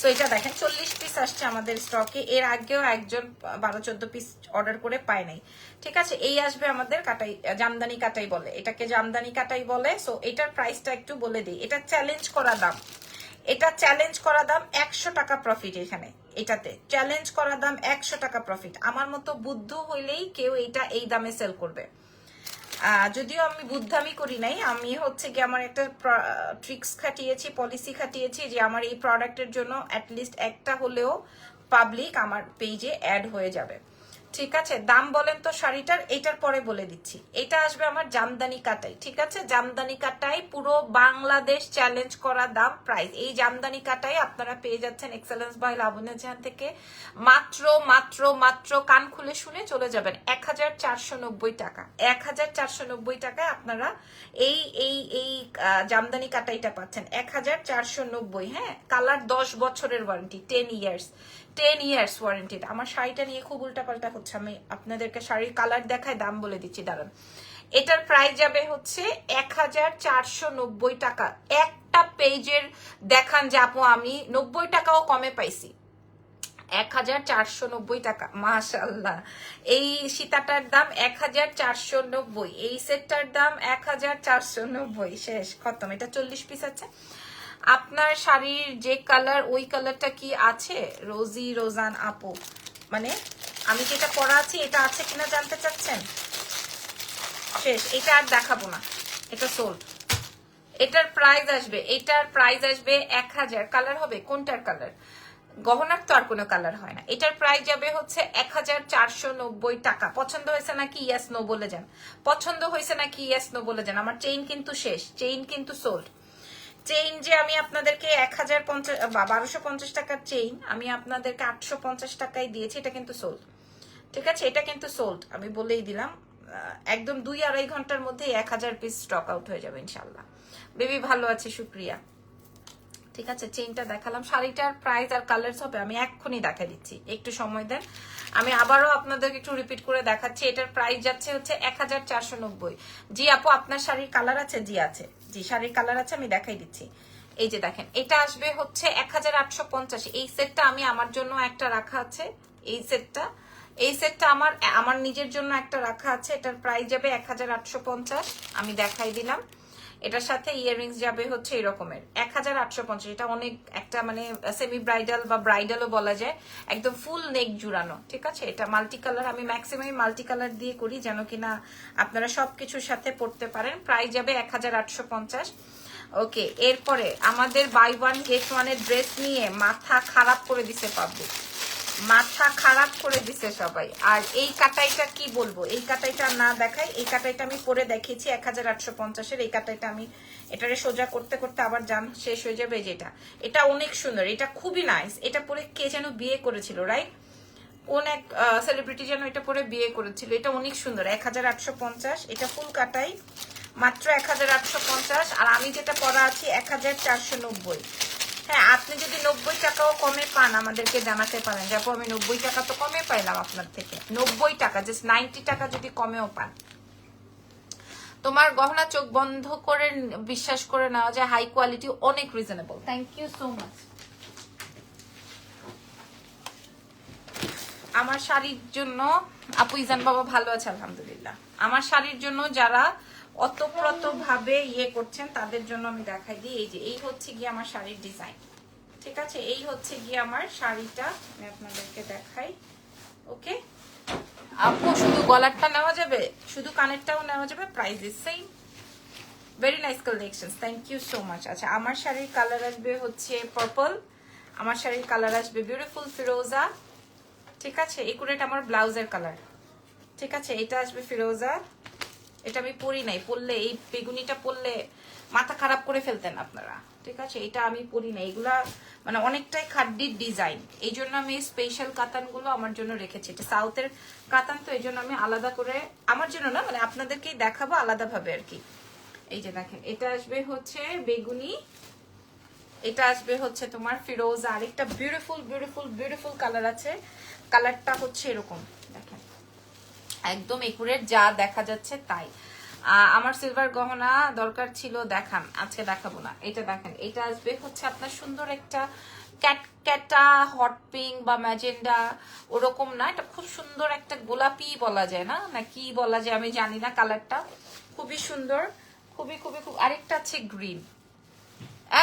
[SPEAKER 1] তো এটা দেখেন 40 পিস আসছে আমাদের স্টকে, এর আগেও একজন 12-14 পিস অর্ডার করে পায় নাই। ঠিক আছে, এই আসবে আমাদের কাটাই, জামদানি কাটাই বলে এটাকে, জামদানি কাটাই বলে। সো এটার প্রাইসটা একটু বলে দিই, এটা চ্যালেঞ্জ করা দাম, এটা চ্যালেঞ্জ করা দাম 100 টাকা প্রফিট এখানে। এটাতে চ্যালেঞ্জ করা দাম 100 টাকা প্রফিট। আমার মতো বুদ্ধ হইলেই কেউ এটা এই দামে সেল করবে। যদিও আমি বুদ্ধামি করি নাই, আমি হচ্ছে কি আমার একটা ট্রিক্স খাটিয়েছি, পলিসি খাটিয়েছি যে আমার এই প্রোডাক্টের জন্য অ্যাটলিস্ট একটা হলেও পাবলিক আমার পেজে অ্যাড হয়ে যাবে। ঠিক আছে, দাম বলেন তো শাড়িটার, এটার পরে বলে দিচ্ছি। এটা আসবে আমার জামদানি কাটাই, ঠিক আছে, জামদানি কাটাই পুরো বাংলাদেশ চ্যালেঞ্জ করা দাম প্রাইস। এই জামদানি কাটাই আপনারা পেয়ে যাচ্ছেন এক্সেলেন্স বাই লাবণ্য জাহান থেকে মাত্র মাত্র মাত্র কান খুলে শুনে চলে যাবেন 1490 টাকা। 1490 টাকায় আপনারা এই এই এই জামদানি কাটাইটা পাচ্ছেন 1490। হ্যাঁ, কালার 10 বছরের ওয়ারেন্টি, 10 ইয়ার্স ওয়ারেন্টি। আমার শাড়িটা নিয়ে খুব উল্টাপাল্টা হচ্ছে, আমি আপনাদেরকে শাড়ির কালার দেখায় দাম বলে দিচ্ছি, দাঁড়ান। এটার প্রাইস যাবে হচ্ছে 1490 টাকা। একটা পেজের দেখান যে আপু আমি 90 টাকাও কমে পাইছি। 1490 টাকা, মাশাআল্লাহ। এই সীতাটার দাম 1490, এই সেটটার দাম 1490। শেষ, খতম। এটা 40 পিস আছে। আপনার শাড়ির যে কালার ওই কালারটা কি আছে রোজান আপু? মানে আমি যেটা পরা আছি এটা আছে কিনা জানতে চাচ্ছেন? শেষ, এটা আর দেখাবো না, এটা সোল্ড। এটার প্রাইস আসবে 1000। কালার হবে কোনটার কালার? গহনার তো আর কোনো কালার হয় না। এটার প্রাইস যাবে হচ্ছে 1490 টাকা। পছন্দ হয়েছে নাকি ইয়েস নো বলে যান, পছন্দ হয়েছে নাকি ইয়েস নো বলে যান। আমার চেইন কিন্তু শেষ, চেইন কিন্তু সোল্ড। চেইন যে আমি আপনাদেরকে 1250 টাকার চেইন আমি আপনাদেরকে 850 টাকায় দিয়েছি, এটা কিন্তু সোল্ড। ঠিক আছে, এটা কিন্তু সোল্ড, আমি বলেই দিলাম। একদম 2-2.5 ঘন্টার মধ্যে 1000 পিস স্টক আউট হয়ে যাবে ইনশাল্লাহ। বেবি ভালো আছে, শুক্রিয়া। ঠিক আছে, চেইনটা দেখালাম। শাড়িটার প্রাইস আর কালার্স হবে আমি এক্ষুনি দেখা দিচ্ছি, একটু সময় দেন। আমি আবারও আপনাদেরকে একটু রিপিট করে দেখাচ্ছি। এটার প্রাইস যাচ্ছে হচ্ছে 1490। জি আপু, আপনার শাড়ির কালার আছে? জি আছে, জি শাড়ির কালার আছে, আমি দেখাই দিচ্ছি। এই যে দেখেন, এটা আসবে হচ্ছে 1850। এই সেটটা আমি আমার জন্য একটা রাখা আছে, এই সেটটা আমার নিজের জন্য একটা রাখা আছে। এটার প্রাইস যাবে 1850, আমি দেখাই দিলাম। এটার সাথে ইয়াররিংস যাবে হচ্ছে এরকমের 1850। এটা অনেক একটা মানে সেমি ব্রাইডাল বা ব্রাইডালও বলা যায়, একদম ফুল নেক জুড়ানো। ঠিক আছে, এটা মাল্টি কালার, আমি ম্যাক্সিমাম মাল্টি কালার দিয়ে করি যেন কিনা আপনারা সবকিছুর সাথে পড়তে পারেন। প্রাইস যাবে 1850। ওকে, এরপরে আমাদের বাই ওয়ান গেট ওয়ানের ড্রেস নিয়ে মাথা খারাপ করে দিছে পাবলিক, মাথা খারাপ করে দিছে সবাই। আর এই কাটাইটা কি বলবো, এই কাটাইটা না দেখাই, এই কাটাইটা আমি পরে দেখিয়েছি 1850-এর। এই কাটাইটা আমি এটারে সোজা করতে করতে আবার জান শেষ হয়ে যাবে। যেটা এটা অনেক সুন্দর, এটা খুবই নাইস। এটা পরে কে যেন বিয়ে করেছিল, রাইট? কোন এক সেলিব্রিটি যেন এটা পরে বিয়ে করেছিল। এটা অনেক সুন্দর, 1850। এটা ফুল কাটাই মাত্র 1850। আর আমি যেটা পরা আছি 1490। হ্যাঁ, আপনি যদি 90 টাকাও কমে পান আমাদেরকে জানাতে পারেন যে আপু আমি 90 টাকা তো কমে পাইলাম আপনার থেকে। 90 টাকা, জাস্ট 90 টাকা যদি কমেও পান। তোমার গহনা চোখ বন্ধ করে বিশ্বাস করে নেওয়া যায়, হাই কোয়ালিটি, অনেক reasonable. Thank you so much. আমার শাড়ির জন্য আপু ইজান বাবা ভালো আছে আলহামদুলিল্লাহ। আমার শাড়ির জন্য যারা অতপ্রত ভাবে ইয়ে করছেন তাদের জন্য আমি দেখাই দিই। এই যে এই হচ্ছে গিয়ে আমার শাড়ির ডিজাইন। ঠিক আছে, এই হচ্ছে গিয়ে আমার শাড়িটা, আমি আপনাদেরকে দেখাই। ওকে আপু, শুধু গলারটা নেওয়া যাবে, শুধু কানেরটাও নেওয়া যাবে, price is same. Very nice collection, thank you so much. আচ্ছা, আমার শাড়ির কালার আসবে হচ্ছে পার্পল, আমার শাড়ির কালার আসবে বিউটিফুল ফিরোজা। ঠিক আছে, এই কুড়েটা আমার ব্লাউজের কালার। ঠিক আছে, এটা আসবে ফিরোজা। এটা আমি পরি নাই, পরলে এই বেগুনিটা পরলে মাথা খারাপ করে ফেলতেন আপনারা। ঠিক আছে, এটা আমি পরি না, এগুলা মানে অনেকটাই খাড্ডির ডিজাইন, এই জন্য আমি স্পেশাল কাতানগুলো আমার জন্য রেখেছি। এটা সাউথের কাতান তো, এই জন্য আমি আলাদা করে, আমার জন্য না মানে আপনাদেরকেই দেখাবো আলাদাভাবে আর কি। এই যে দেখেন, এটা আসবে হচ্ছে বেগুনি, এটা আসবে হচ্ছে তোমার ফিরোজা। আর একটা বিউটিফুল বিউটিফুল বিউটিফুল কালার আছে, কালারটা হচ্ছে এরকম দেখেন, একদম একুরেট যা দেখা যাচ্ছে তাই। আমার সিলভার গহনা দরকার ছিল, দেখান, আজকে দেখাবো না। এটা দেখেন, এটা আসবে হচ্ছে আপনার সুন্দর একটা ক্যাটা হট পিঙ্ক বা ম্যাজেন্ডা, ওরকম না, এটা খুব সুন্দর একটা গোলাপি বলা যায় না, না কি বলা যায় আমি জানি না, কালারটা খুবই সুন্দর, খুবই খুবই খুব। আরেকটা আছে গ্রিন।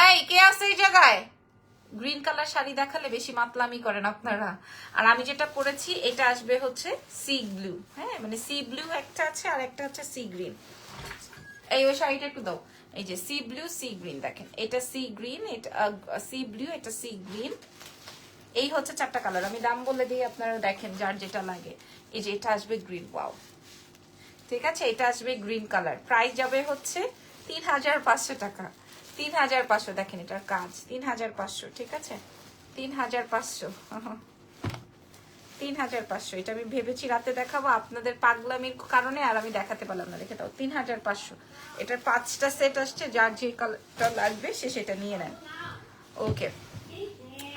[SPEAKER 1] এই কে আছে এই জায়গায়? গ্রিন কালার শাড়ি দেখালে বেশি মাতলামি করেন আপনারা। আর আমি যেটা পরেছি এটা আসবে হচ্ছে সি ব্লু, হ্যাঁ মানে সি ব্লু একটা আছে আর একটা হচ্ছে সি গ্রিন। এই ওই শাড়িটা একটু দাও। এই যে সি ব্লু সি গ্রিন, দেখেন এটা সি গ্রিন, এটা সি ব্লু, এটা সি গ্রিন। এই হচ্ছে 4টা কালার। আমি দাম বলে দিই, আপনারা দেখেন যার যেটা লাগে। এই যে এটা আসবে গ্রিন, ওয়াও, ঠিক আছে, এটা আসবে গ্রিন কালার। প্রাইস যাবে হচ্ছে 3500 টাকা। 3500, দেখেন এটার কাজ 3500, ঠিক আছে, 3500। 3500, এটা আমি ভেবেছি রাতে দেখাবো, আপনাদের পাগলামির কারণে আর আমি দেখাতে পারলাম না। দেখে দাও 3500। এটার 5টা সেট আসছে, যার যে কালারটা লাগবে সে সেটা নিয়ে নেন। ওকে,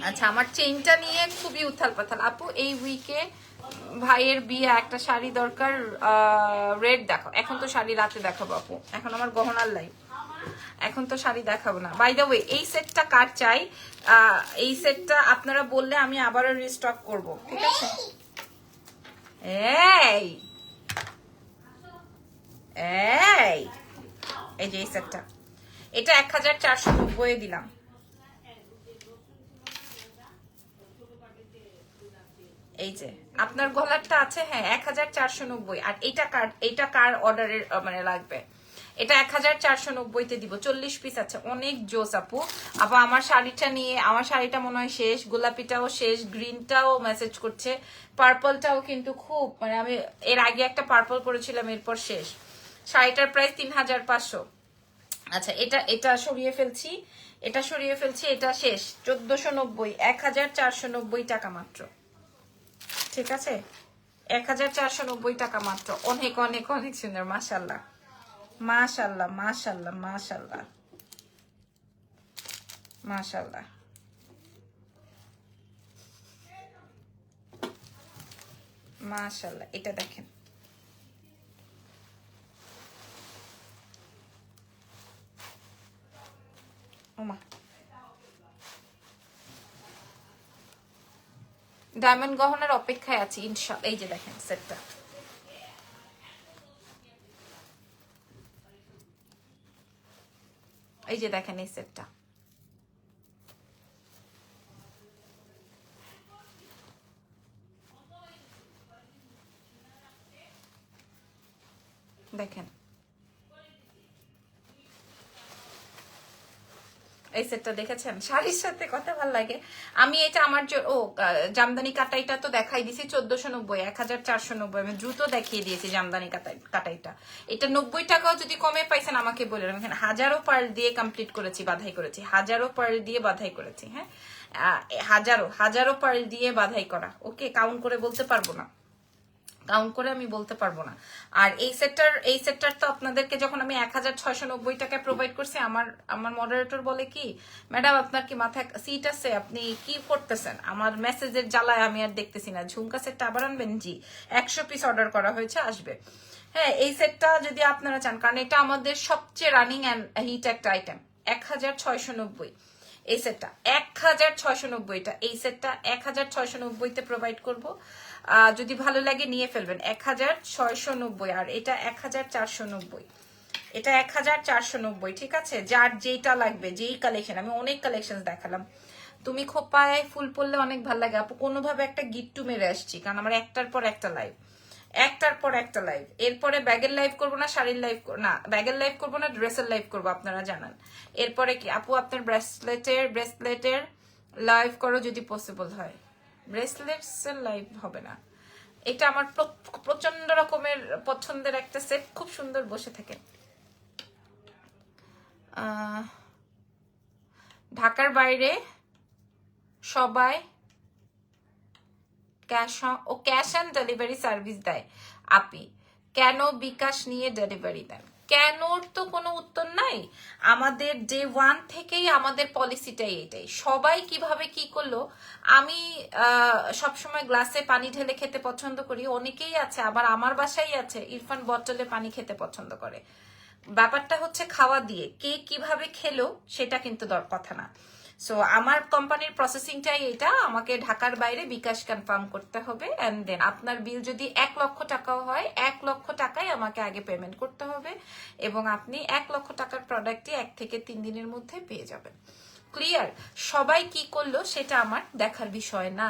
[SPEAKER 1] আচ্ছা, আমার চেইনটা নিয়ে খুবই উথাল পাথাল। আপু এই উইকে ভাইয়ের বিয়ে, একটা শাড়ি দরকার, রেড দেখো। এখন তো শাড়ি রাতে দেখাবো আপু, এখন আমার গহনার লাইভ, এখন তো শাড়ি দেখাবো না। বাই দ্য ওয়ে, এই সেটটা কার চাই, এই সেটটা আপনারা বললে আমি আবারও রিস্টক করব, ঠিক আছে। এই এই এই যে এই সেটটা, এটা 1490 দিলাম। এই যে আপনার গলারটা আছে, হ্যাঁ 1490। আর এইটা কার অর্ডারের মানে লাগবে, এটা 1490-তে দিব। 40 পিস আছে, অনেক জোস আপু। আপু আমার শাড়িটা নিয়ে, আমার শাড়িটা মনে হয় শেষ, গোলাপিটাও শেষ, গ্রিনটাও মেসেজ করছে, পার্পলটাও কিন্তু খুব, মানে আমি এর আগে একটা পার্পল করেছিলাম, এরপর শেষ। শাড়িটার প্রাইস 3500। আচ্ছা, এটা সরিয়ে ফেলছি, এটা সরিয়ে ফেলছি, এটা শেষ। 1490, 1490 টাকা মাত্র, ঠিক আছে, 1490 টাকা মাত্র। অনেক অনেক অনেক সুন্দর, মাশাল্লাহ মাশাল্লাহ মাশাল্লাহ মাশাল্লাহ মাশাল্লাহ। মাশাল্লাহ, এটা দেখেন, ওমা ডায়মন্ড গহনার অপেক্ষায় আছি ইনশাআল্লাহ। এই যে দেখেন সেটটা, এই যে দেখেন এই সেটটা, দেখেন এই সেটটা দেখেছেন, শাড়ির সাথে কত ভালো লাগে। আমি এটা আমার জামদানি কাটাইটা তো দেখাই দিছি 1490, 1490 আমি দ্রুত দেখিয়ে দিয়েছি জামদানি কাটাইটা। এটা 90 টাকাও যদি কমে পাইছেন আমাকে বলে, এখানে হাজারো পার্ল দিয়ে কমপ্লিট করেছি, বাধাই করেছি, হাজারো পার্ল দিয়ে বাধাই করেছি, হ্যাঁ হাজারো হাজারো পার্ল দিয়ে বাধাই করা। ওকে, কাউন্ট করে বলতে পারবো না, কাউন্ট করে আমি বলতে পারবো না। আর এই সেটটার তো আপনাদেরকে যখন আমি 1690 টাকায় প্রোভাইড করছি, আমার মডারেটর বলে কি, ম্যাডাম আপনার কি মাথায় সিট আছে, আপনি কি করতেছেন, আমার মেসেজের জ্বালায় আমি আর দেখতেছি না। ঝুমকা সেটটা আবার আনবেন? জি, 100 পিস অর্ডার করা হয়েছে, আসবে। হ্যাঁ, এই সেটটা যদি আপনারা চান, কারণ এটা আমাদের সবচেয়ে রানিং অ্যান্ড হিট একটা আইটেম। 1690 এই সেটটা, 1690, এই সেটটা 1690-তে প্রোভাইড করবো। যদি ভালো লাগে নিয়ে ফেলবেন, 1690। আর এটা 1490, এটা 1490, ঠিক আছে। যার যেটা লাগবে, যেই কালেকশন, আমি অনেক কালেকশন দেখালাম। তুমি খোপায় ফুল পরলে অনেক ভালো লাগে আপু, কোনোভাবে একটা গিট্টু মেরে আসছি, কারণ আমার একটার পর একটা লাইভ, একটার পর একটা লাইভ। এরপরে ব্যাগের লাইভ করবো না, শাড়ির লাইভ না, ব্যাগের লাইভ করবো না, ড্রেসের লাইভ করবো, আপনারা জানান। এরপরে কি আপু আপনার ব্রেসলেটের লাইভ করো যদি পসিবল হয়। ব্রেসলেটস এর লাইভ হবে না, এটা আমার প্রচন্ড রকমের পছন্দের একটা সেট, খুব সুন্দর বসে থাকে। ঢাকার বাইরে সবাই ক্যাশ অন ডেলিভারি সার্ভিস দেয় আপি, কেন বিকাশ নিয়ে ডেলিভারি দেন? কেনর তো কোনো উত্তর নাই। আমাদের ডে 1 থেকেই আমাদের পলিসিটাই এটাই। সবাই কিভাবে কি করলো, আমি সবসময় গ্লাসে পানি ঢেলে খেতে পছন্দ করি, অনেকেই আছে, আবার আমার বাসায় আছে ইরফান বটলে পানি খেতে পছন্দ করে। ব্যাপারটা হচ্ছে খাওয়া দিয়ে, কে কিভাবে খেলো সেটা কিন্তু কথা না। সো আমার কোম্পানির প্রসেসিংটাই এটা, আমাকে ঢাকার বাইরে বিকাশ কনফার্ম করতে হবে, এন্ড দেন আপনার বিল যদি 1 লক্ষ টাকাও হয়, 1 লক্ষ টাকাই আমাকে আগে পেমেন্ট করতে হবে, এবং আপনি 1 লক্ষ টাকার প্রোডাক্টটি 1 থেকে 3 দিনের মধ্যে পেয়ে যাবেন। ক্লিয়ার? সবাই কি করলো সেটা আমার দেখার বিষয় না।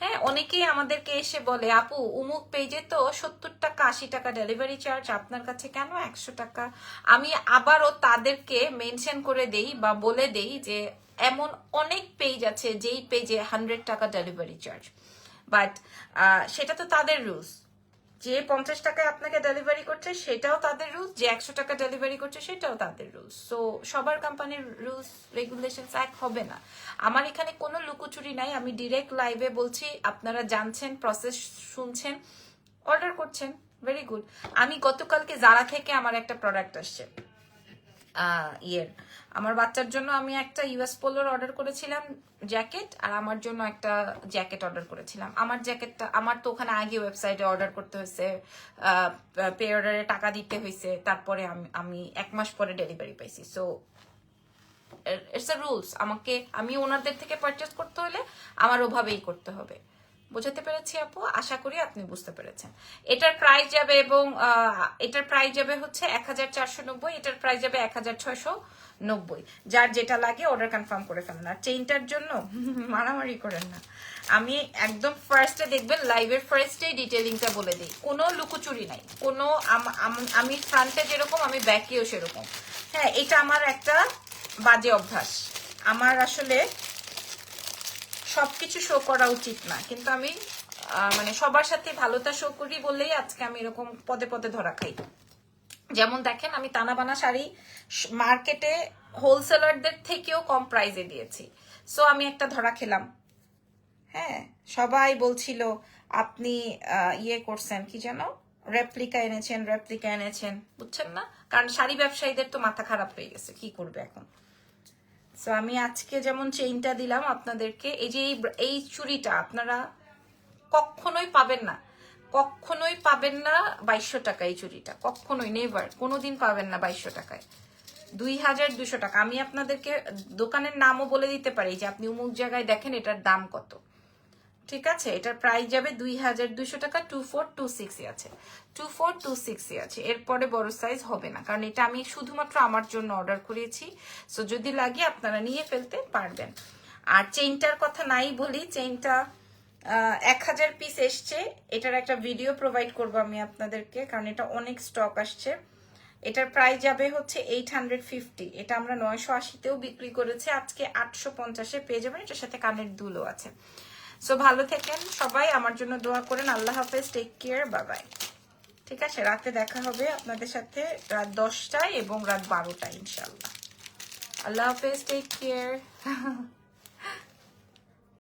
[SPEAKER 1] হ্যাঁ, অনেকেই আমাদেরকে এসে বলে আপু উমুক পেজে তো 70 টাকা 80 টাকা ডেলিভারি চার্জ, আপনার কাছে কেন 100 টাকা? আমি আবারও তাদেরকে মেনশন করে দেই বা বলে দেই যে এমন অনেক পেজ আছে যেই পেজে 100 টাকা ডেলিভারি চার্জ, বাট সেটা তো তাদের রুলস। যে 50 টাকায় আপনাকে ডেলিভারি করছে সেটাও তাদের রুলস, যে 100 টাকা ডেলিভারি করছে সেটাও তাদের রুলস। সো সবার কোম্পানির রুলস রেগুলেশন এক হবে না। আমার এখানে কোনো লুকোচুরি নাই, আমি ডিরেক্ট লাইভে বলছি, আপনারা জানছেন, প্রসেস শুনছেন, অর্ডার করছেন, ভেরি গুড। আমি গতকালকে জারা থেকে আমার একটা প্রোডাক্ট আসছে আমার বাচ্চার জন্য আমি একটা ইউএস পোলোর অর্ডার করেছিলাম জ্যাকেট, আর আমার জন্য একটা জ্যাকেট অর্ডার করেছিলাম। আমার জ্যাকেটটা আমার তো ওখানে আগে ওয়েবসাইটে অর্ডার করতে হয়েছে, পে অর্ডারে টাকা দিতে হয়েছে, তারপরে আমি 1 মাস পরে ডেলিভারি পাইছি। So it's a rules. আমি ওনাদের থেকে পারচেস করতে হলে আমার ওভাবেই করতে হবে। বুঝাতে পেরেছি আপু? আশা করি আপনি বুঝতে পেরেছেন। এটার প্রাইস যাবে এবং এটার প্রাইস যাবে হচ্ছে 1490, এটার প্রাইস যাবে 1690। যার যেটা লাগে অর্ডার কনফার্ম করে ফেলেন। আর চেইনটার জন্য মারামারি করেন না, আমি একদম ফার্স্টে দেখবেন লাইভের ফার্স্টেই ডিটেইলিংটা বলে দিই, কোনো লুকোচুরি নাই, কোনো আমি ফ্রন্টে যেরকম আমি ব্যাকেও সেরকম। হ্যাঁ, এটা আমার একটা বাজে অভ্যাস, আমার আসলে সবকিছু শো করা উচিত না, কিন্তু আমি মানে সবার সাথে ভালোটা শো করি বলেই আজকে আমি এরকম পদে পদে ধরা খাই। যেমন দেখেন, আমি তানাবানা শাড়ি মার্কেটে হোলসেলারদের থেকেও কম প্রাইসে দিয়েছি, সো আমি একটা ধরা খেলাম। হ্যাঁ, সবাই বলছিল আপনি ইয়ে করছেন, কি যেন রেপ্লিকা এনেছেন, বুঝছেন না? কারণ শাড়ি ব্যবসায়ীদের তো মাথা খারাপ হয়ে গেছে, কি করবে এখন। সো আমি আজকে যেমন চেইনটা দিলাম আপনাদেরকে, এই যে এই চুড়িটা আপনারা কখনোই পাবেন না, 2200 টাকা এই চুড়িটা, কখনোই নেভার, কোনোদিন পাবেন না 2200 টাকায়। 2200 টাকা। আমি আপনাদেরকে দোকানের নামও বলে দিতে পারি যে আপনি অমুক জায়গায় দেখেন এটার দাম কত, ঠিক আছে? এটার প্রাইস যাবে 2200 টাকা। 2426 আছে, 2426 আছে, এরপরে বড় সাইজ হবে না, কারণ এটা আমি শুধুমাত্র আমার জন্য অর্ডার করেছি। সো যদি লাগে আপনারা নিয়ে ফেলতে পারবেন। আর চেইনটার কথা নাই বলি, চেইনটা 1000 পিস এসছে, এটার একটা ভিডিও প্রোভাইড করবো আমি আপনাদেরকে, কারণ এটা অনেক স্টক আসছে। এটার প্রাইস যাবে হচ্ছে 850, এটা আমরা 980তেও বিক্রি করেছি, আজকে 850-এ পেয়ে যাবেন। এটার সাথে কানের দুলও আছে। সো ভালো থাকেন সবাই, আমার জন্য দোয়া করেন। আল্লাহ হাফেজ, টেক কেয়ার, বাই বাই। ঠিক আছে, রাতে দেখা হবে আপনাদের সাথে রাত 10টায় এবং রাত 12টায় ইনশাল্লাহ। আল্লাহ হাফেজ, টেক কেয়ার।